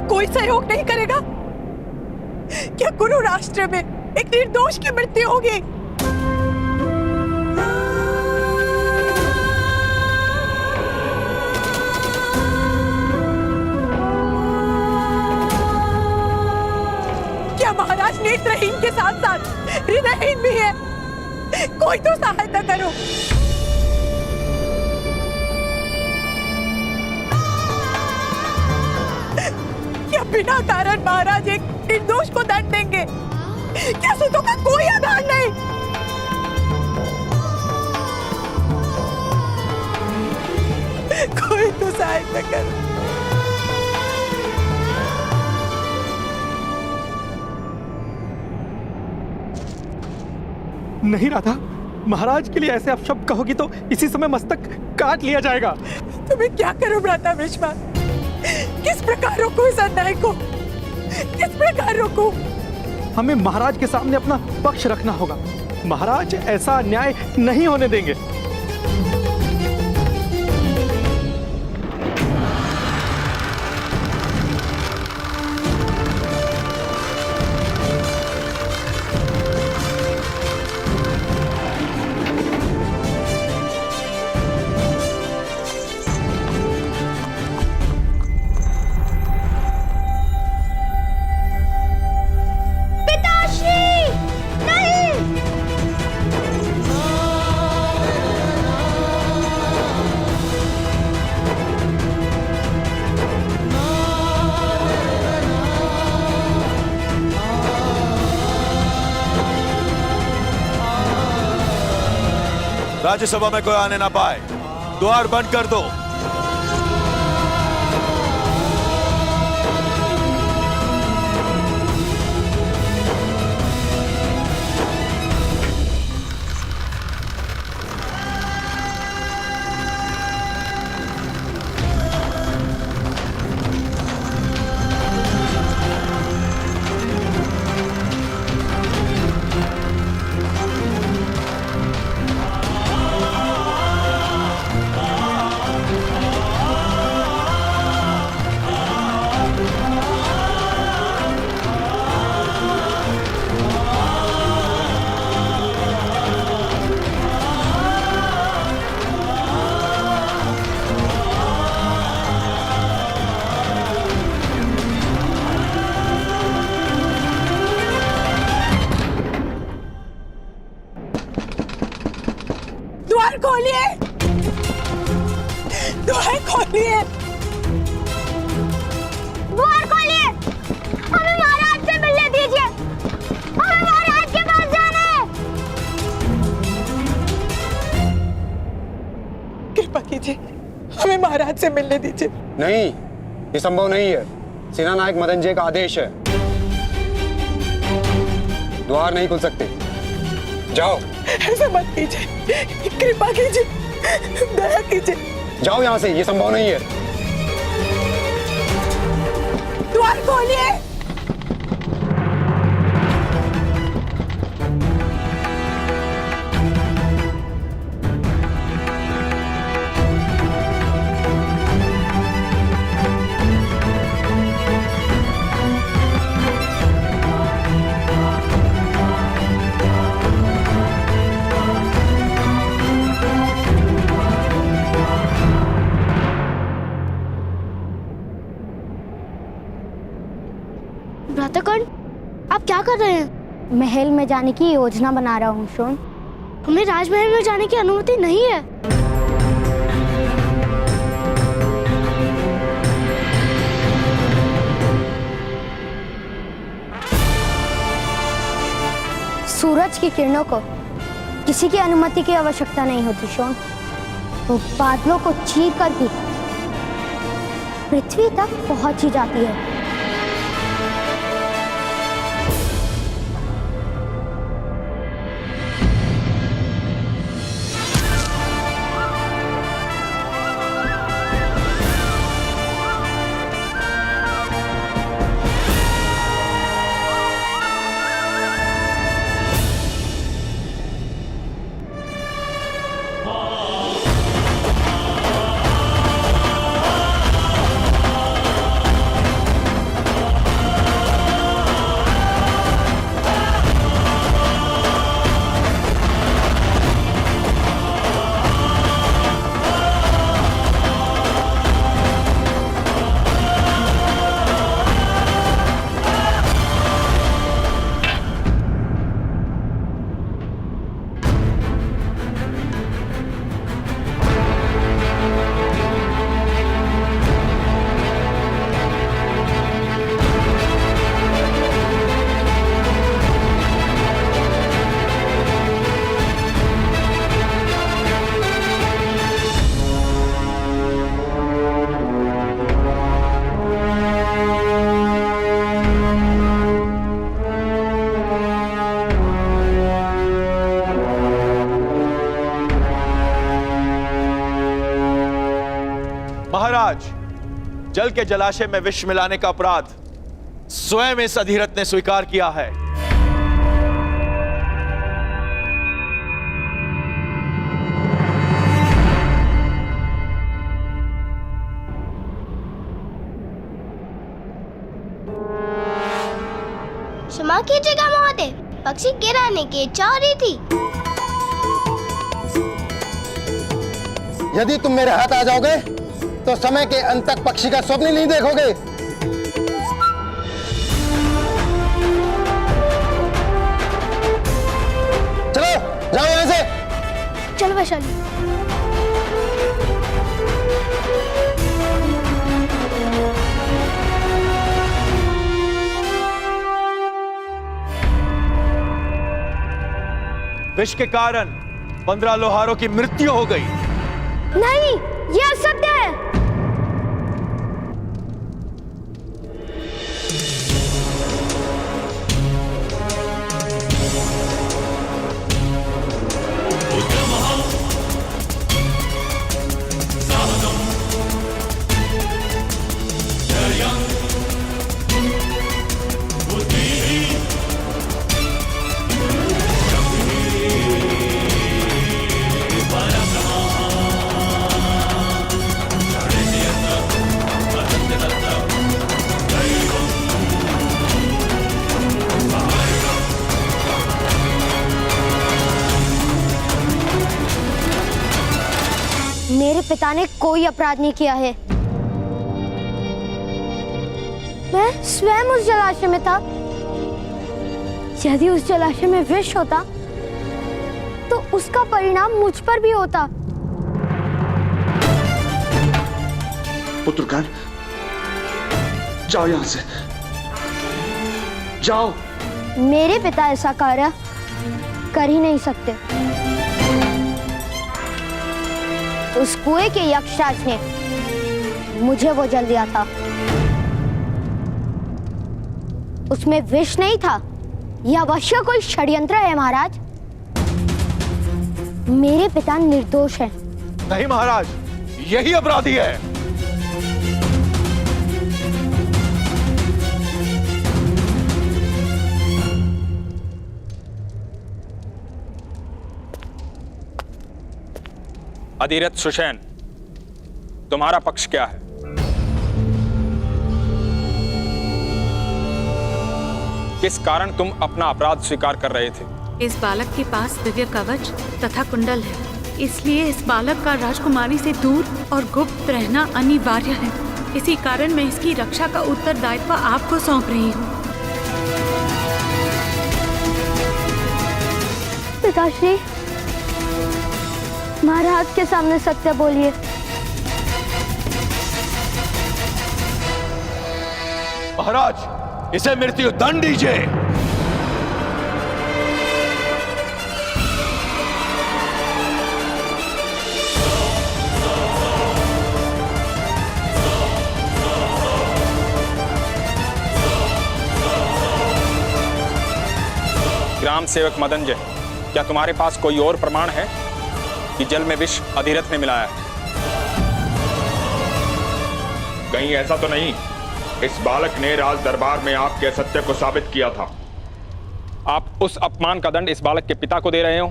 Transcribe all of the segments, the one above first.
कोई सहयोग नहीं करेगा? क्या गुरु राष्ट्र में एक निर्दोष की मृत्यु होगी? क्या महाराज नेत्रहीन के साथ साथ हृदयहीन भी है? कोई तो सहायता करो। क्या बिना कारण महाराज एक निर्दोष को दंड देंगे? क्या सूतों का कोई आधार नहीं? कोई तो सहायता करो। नहीं राधा, महाराज के लिए ऐसे अपशब्द कहोगी तो इसी समय मस्तक काट लिया जाएगा। तुम्हें क्या करो भ्राता भीष्मा? किस प्रकार रोको इस अन्याय को? किस प्रकार रोको? हमें महाराज के सामने अपना पक्ष रखना होगा। महाराज ऐसा अन्याय नहीं होने देंगे। राज्यसभा में कोई आने ना पाए। द्वार बंद कर दो। द्वार खोलिए! द्वार खोलिए! द्वार खोलिए! हमें महाराज से मिलने दीजिए। हमें महाराज के पास जाना है। कृपा कीजिए, हमें महाराज से मिलने दीजिए। नहीं, ये संभव नहीं है। सेना नायक मदनजय का आदेश है। द्वार नहीं खुल सकते। जाओ। ऐसा मत कीजिए, कृपा कीजिए, दया कीजिए। जाओ यहाँ से, ये संभव नहीं है। द्वार खोलिए! भ्राताकर्ण, आप क्या कर रहे हैं? महल में जाने की योजना बना रहा हूँ शोन। हमें राजमहल में जाने की अनुमति नहीं है। सूरज की किरणों को किसी की अनुमति की आवश्यकता नहीं होती शोन। वो बादलों को चीर कर भी पृथ्वी तक पहुंच ही जाती है। जल के जलाशय में विष मिलाने का अपराध स्वयं इस अधिरथ ने स्वीकार किया है। क्षमा कीजिएगा महोदय, पक्षी गिराने की इच्छा हो रही थी। यदि तुम मेरे हाथ आ जाओगे तो समय के अंत तक पक्षी का स्वप्न नहीं देखोगे। चलो जाओ यहाँ से। चलो वैशाली। विष के कारण 15 लोहारों की मृत्यु हो गई। नहीं, यह असत्य है। मेरे पिता ने कोई अपराध नहीं किया है। मैं स्वयं उस जलाशय में था। यदि उस जलाशय में विष होता तो उसका परिणाम मुझ पर भी होता। पुत्रकान, जाओ यहां से, जाओ। मेरे पिता ऐसा कार्य कर ही नहीं सकते। उस कुएं के यक्षराज ने मुझे वो जल दिया था। उसमें विष नहीं था। यह अवश्य कोई षड्यंत्र है महाराज। मेरे पिता निर्दोष हैं। नहीं महाराज, यही अपराधी है। अधिरथ सुषेण, तुम्हारा पक्ष क्या है? किस कारण तुम अपना अपराध स्वीकार कर रहे थे? इस बालक के पास दिव्य कवच तथा कुंडल है, इसलिए इस बालक का राजकुमारी से दूर और गुप्त रहना अनिवार्य है। इसी कारण मैं इसकी रक्षा का उत्तरदायित्व आपको सौंप रही हूँ। पिताश्री, महाराज के सामने सत्य बोलिए। महाराज, इसे मृत्यु दंड दीजिए। ग्राम सेवक मदनजय, क्या तुम्हारे पास कोई और प्रमाण है कि जल में विष अधिरथ ने मिलाया है? कहीं ऐसा तो नहीं? इस बालक ने राज दरबार में आपके असत्य को साबित किया था। आप उस अपमान का दंड इस बालक के पिता को दे रहे हो?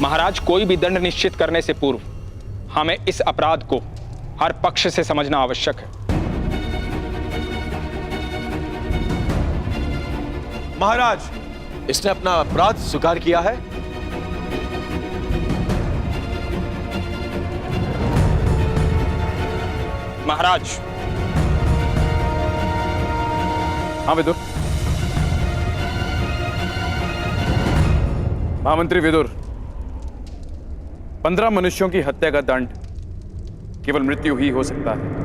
महाराज, कोई भी दंड निश्चित करने से पूर्व हमें इस अपराध को हर पक्ष से समझना आवश्यक है। महाराज, इसने अपना अपराध स्वीकार किया है। महाराज। हाँ विदुर। महामंत्री विदुर, 15 मनुष्यों की हत्या का दंड केवल मृत्यु ही हो सकता है।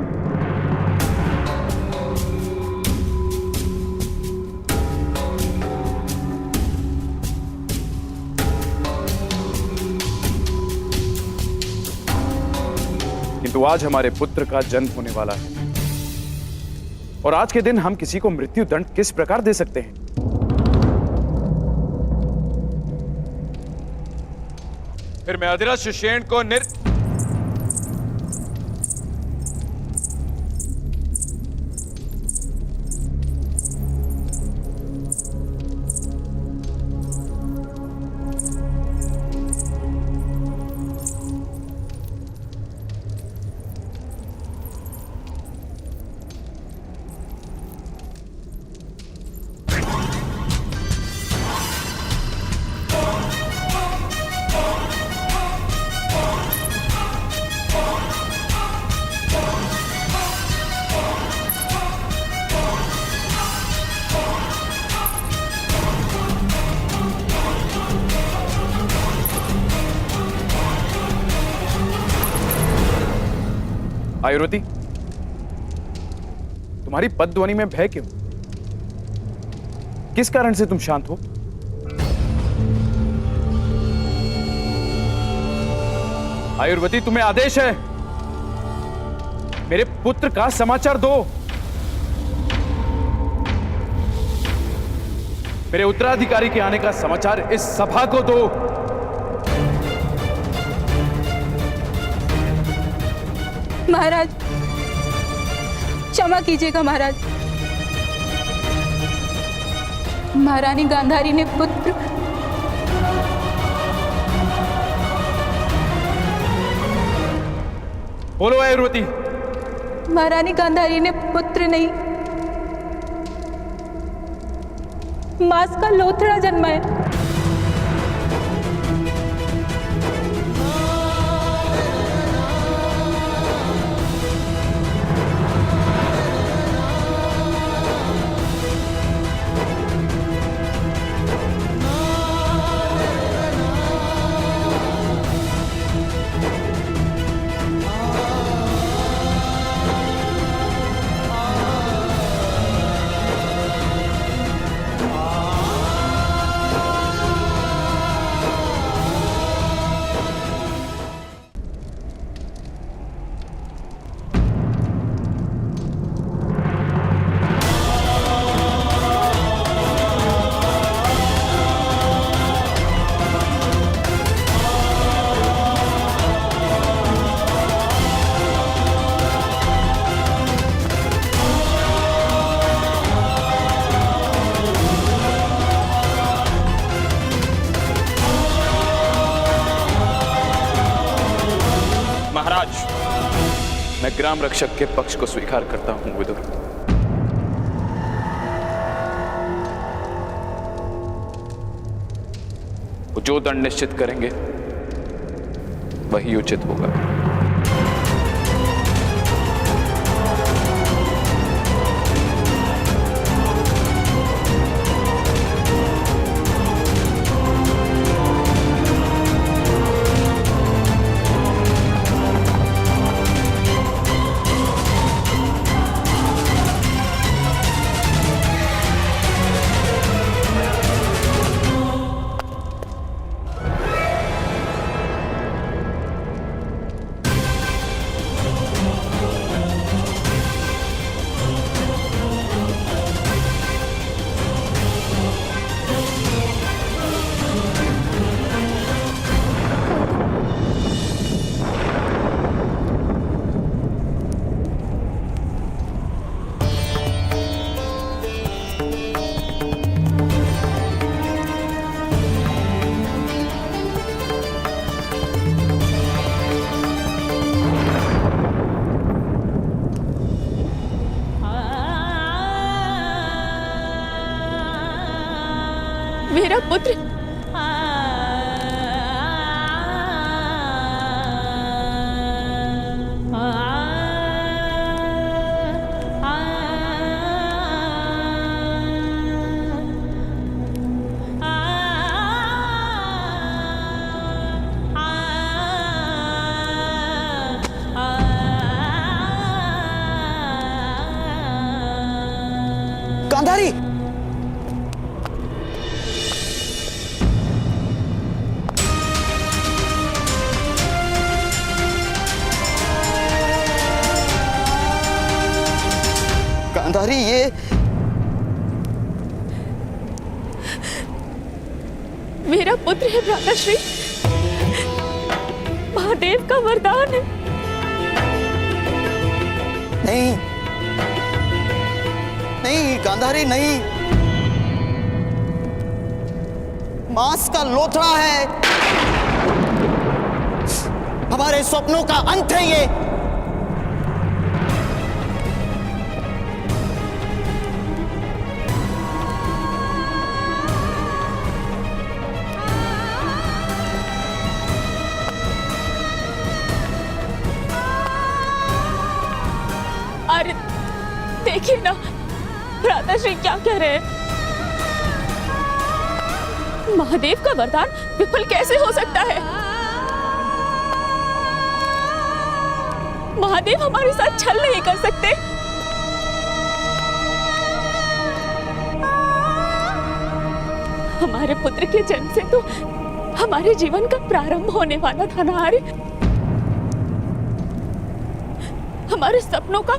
किंतु आज हमारे पुत्र का जन्म होने वाला है और आज के दिन हम किसी को मृत्यु दंड किस प्रकार दे सकते हैं? फिर मैं अदृश्य शेण को आयुर्वती, तुम्हारी पदध्वनि में भय क्यों? किस कारण से तुम शांत हो? आयुर्वती, तुम्हें आदेश है, मेरे पुत्र का समाचार दो। मेरे उत्तराधिकारी के आने का समाचार इस सभा को दो। महाराज, क्षमा कीजिएगा महाराज। महारानी गांधारी ने पुत्र बोलो आयुर्वती। महारानी गांधारी ने पुत्र नहीं, मांस का लोथड़ा जन्मा है। मैं ग्राम रक्षक के पक्ष को स्वीकार करता हूं विदुर। वो जो दंड निश्चित करेंगे वही उचित होगा। मेरा पुत्र गांधारी, गांधारी, ये मेरा पुत्र है भ्राताश्री। का वरदान है। नहीं नहीं गांधारी नहीं, मांस का लोथड़ा है, हमारे स्वप्नों का अंत है ये। अरे देखिए ना भ्राताश्री क्या कह रहे हैं। महादेव का वरदान विफल कैसे हो सकता है? महादेव हमारे साथ छल नहीं कर सकते। हमारे पुत्र के जन्म से तो हमारे जीवन का प्रारंभ होने वाला था ना आर्य। हमारे सपनों का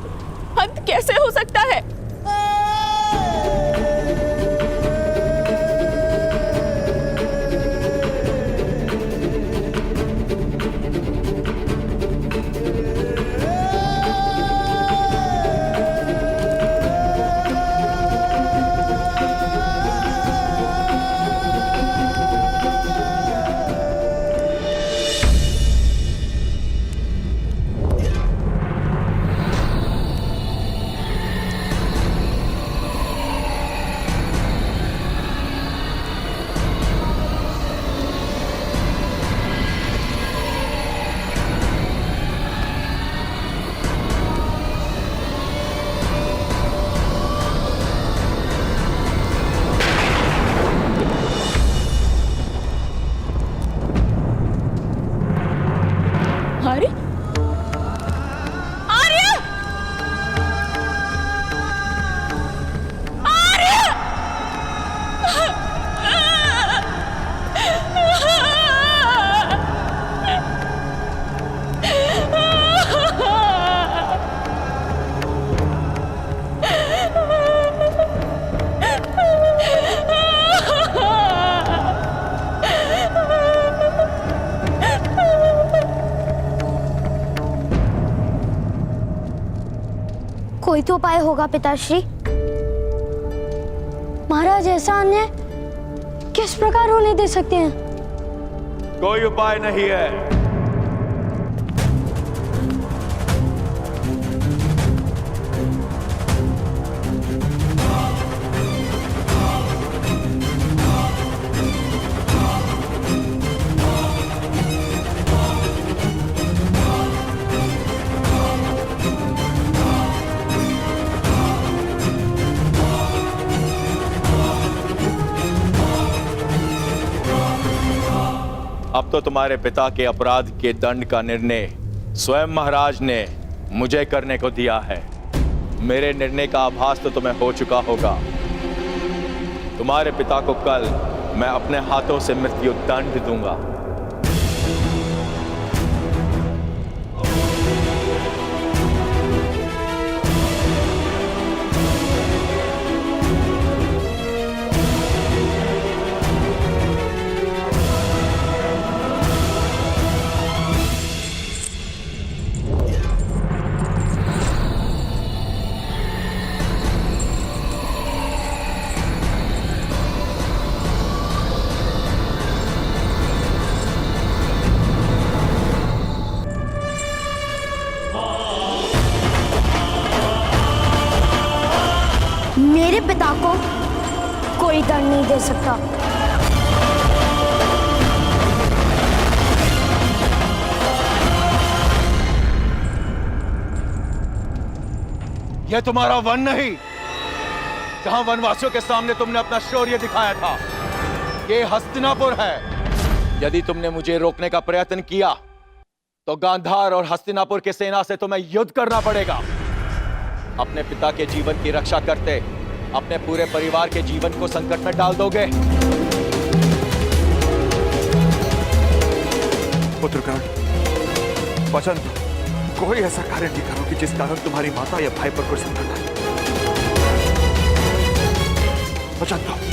अंत कैसे हो सकता है? आर्य, आर्य, कोई तो उपाय होगा पिताश्री। महाराज ऐसा अन्याय किस प्रकार होने दे सकते हैं? कोई उपाय नहीं है। अब तो तुम्हारे पिता के अपराध के दंड का निर्णय स्वयं महाराज ने मुझे करने को दिया है। मेरे निर्णय का आभास तो तुम्हें हो चुका होगा। तुम्हारे पिता को कल मैं अपने हाथों से मृत्यु दंड दूंगा। मेरे पिता को कोई दंड नहीं दे सकता। यह तुम्हारा वन नहीं, जहां वनवासियों के सामने तुमने अपना शौर्य दिखाया था, ये हस्तिनापुर है। यदि तुमने मुझे रोकने का प्रयत्न किया तो गांधार और हस्तिनापुर की सेना से तुम्हें युद्ध करना पड़ेगा। अपने पिता के जीवन की रक्षा करते अपने पूरे परिवार के जीवन को संकट में डाल दोगे। पुत्रकान, वचन दो, कोई ऐसा कार्य नहीं करोगे जिस कारण तुम्हारी माता या भाई पर कोई संकट आए। वचन दो।